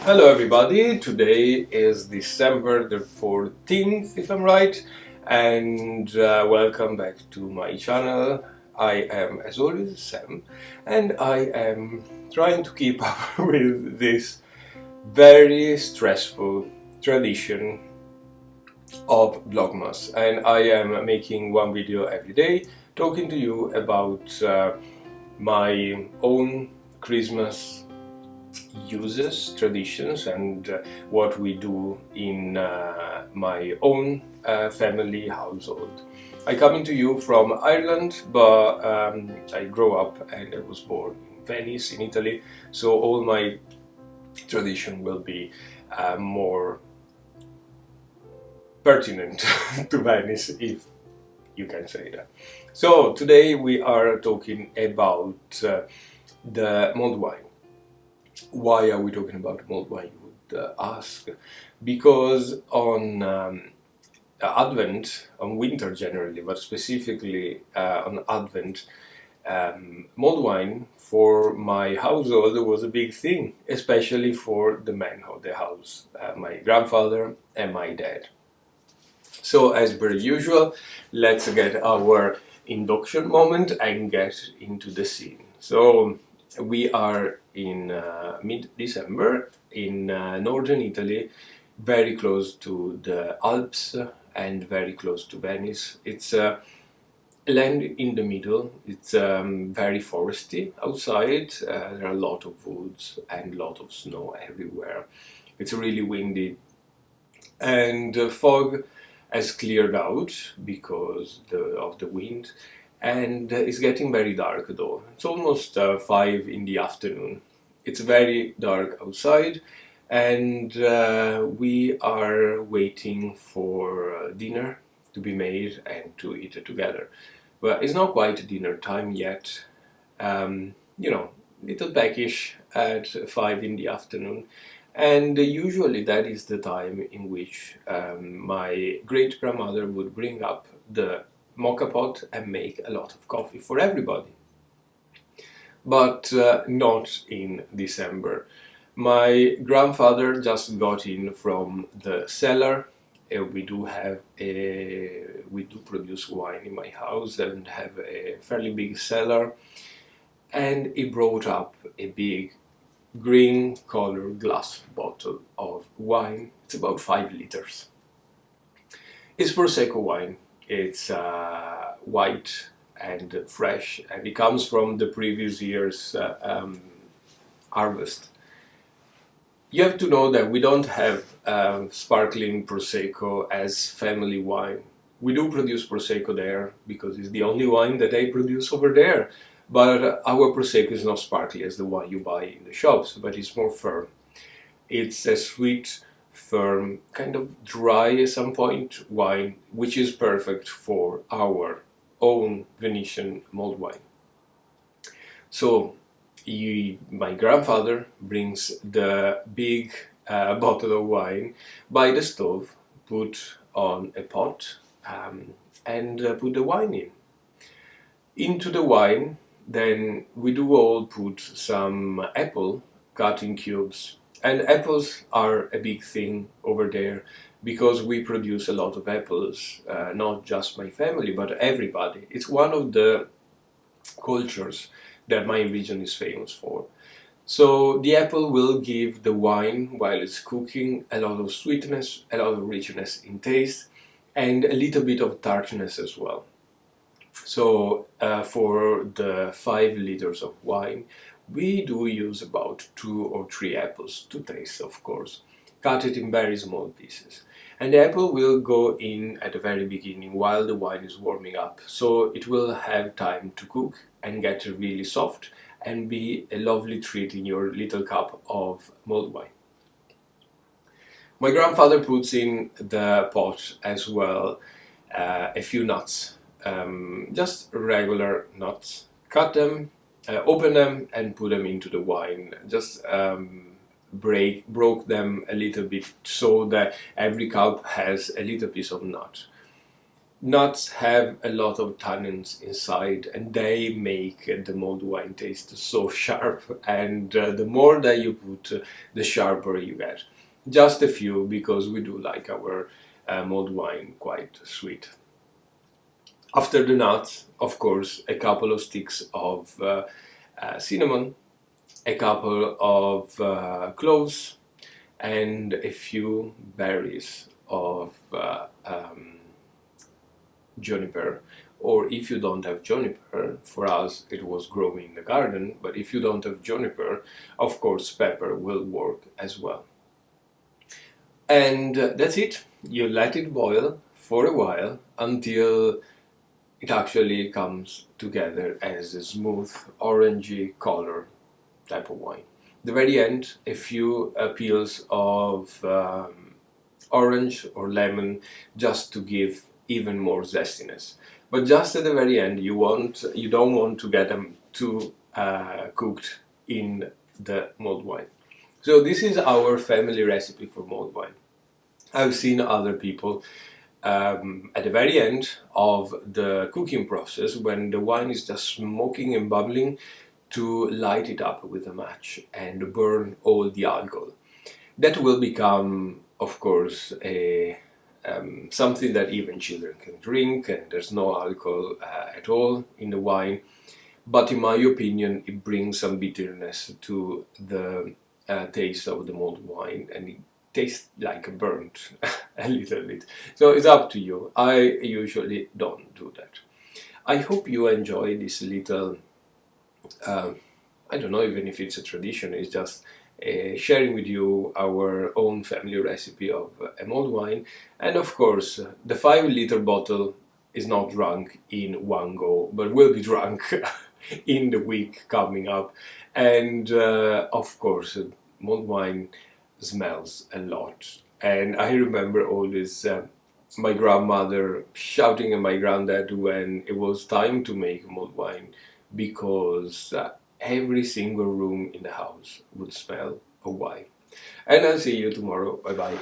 Hello everybody, today is December the 14th if I'm right, and welcome back to my channel. I am as always Sam, and I am trying to keep up with this very stressful tradition of Vlogmas, and I am making one video every day talking to you about my own Christmas uses, traditions, and what we do in my own family household. I come into you from Ireland, but I grew up and I was born in Venice, in Italy, so all my tradition will be more pertinent to Venice, if you can say that. So today we are talking about the mulled wine. Why are we talking about mulled wine, you would ask? Because on Advent, on winter generally, but specifically on Advent, mulled wine for my household was a big thing, especially for the men of the house, my grandfather and my dad. So as per usual, let's get our induction moment and get into the scene. So we are in mid-December in northern Italy, very close to the Alps and very close to Venice. It's a land in the middle. It's very foresty outside. There are a lot of woods and a lot of snow everywhere. It's really windy, and fog has cleared out because of the wind, and it's getting very dark though. It's almost 5 in the afternoon. It's very dark outside, and we are waiting for dinner to be made and to eat it together. But it's not quite dinner time yet. You know, little peckish at 5 in the afternoon. And usually that is the time in which my great grandmother would bring up the moka pot and make a lot of coffee for everybody. But not in December. My grandfather just got in from the cellar. We do produce wine in my house and have a fairly big cellar. And he brought up a big green colored glass bottle of wine. It's about 5 liters. It's Prosecco wine. It's white and fresh, and it comes from the previous year's harvest. You have to know that we don't have sparkling Prosecco as family wine. We do produce Prosecco there because it's the only wine that they produce over there. But our Prosecco is not sparkly as the one you buy in the shops, but it's more firm. It's a sweet, firm, kind of dry at some point wine, which is perfect for our own Venetian mulled wine. So my grandfather brings the big bottle of wine by the stove, put on a pot, and put the wine in. Into the wine, then we do all put some apple cut in cubes. And apples are a big thing over there because we produce a lot of apples, not just my family, but everybody. It's one of the cultures that my region is famous for. So the apple will give the wine, while it's cooking, a lot of sweetness, a lot of richness in taste, and a little bit of tartness as well. So for the 5 liters of wine, we do use about 2 or 3 apples to taste, of course. Cut it in very small pieces. And the apple will go in at the very beginning while the wine is warming up, so it will have time to cook and get really soft and be a lovely treat in your little cup of mulled wine. My grandfather puts in the pot as well a few nuts, just regular nuts. Cut them, open them and put them into the wine. Just broke them a little bit so that every cup has a little piece of nut. Nuts have a lot of tannins inside, and they make the mulled wine taste so sharp, and the more that you put, the sharper you get. Just a few, because we do like our mulled wine quite sweet. After the nuts, of course, a couple of sticks of cinnamon, a couple of cloves, and a few berries of juniper. Or if you don't have juniper, for us it was growing in the garden, but if you don't have juniper, of course pepper will work as well. And that's it. You let it boil for a while until it actually comes together as a smooth orangey color type of wine. The very end, a few peels of orange or lemon, just to give even more zestiness. But just at the very end, you don't want to get them too cooked in the mulled wine. So this is our family recipe for mulled wine. I've seen other people at the very end of the cooking process, when the wine is just smoking and bubbling, to light it up with a match and burn all the alcohol. That will become, of course, something that even children can drink, and there's no alcohol at all in the wine. But in my opinion, it brings some bitterness to the taste of the mulled wine, and it tastes like a burnt a little bit. So it's up to you. I usually don't do that. I hope you enjoy this little, I don't know even if it's a tradition, it's just sharing with you our own family recipe of a mulled wine. And of course, the 5-liter bottle is not drunk in one go, but will be drunk in the week coming up. And of course, mulled wine smells a lot. And I remember always my grandmother shouting at my granddad when it was time to make mulled wine, because every single room in the house would smell of wine. And I'll see you tomorrow. Bye bye.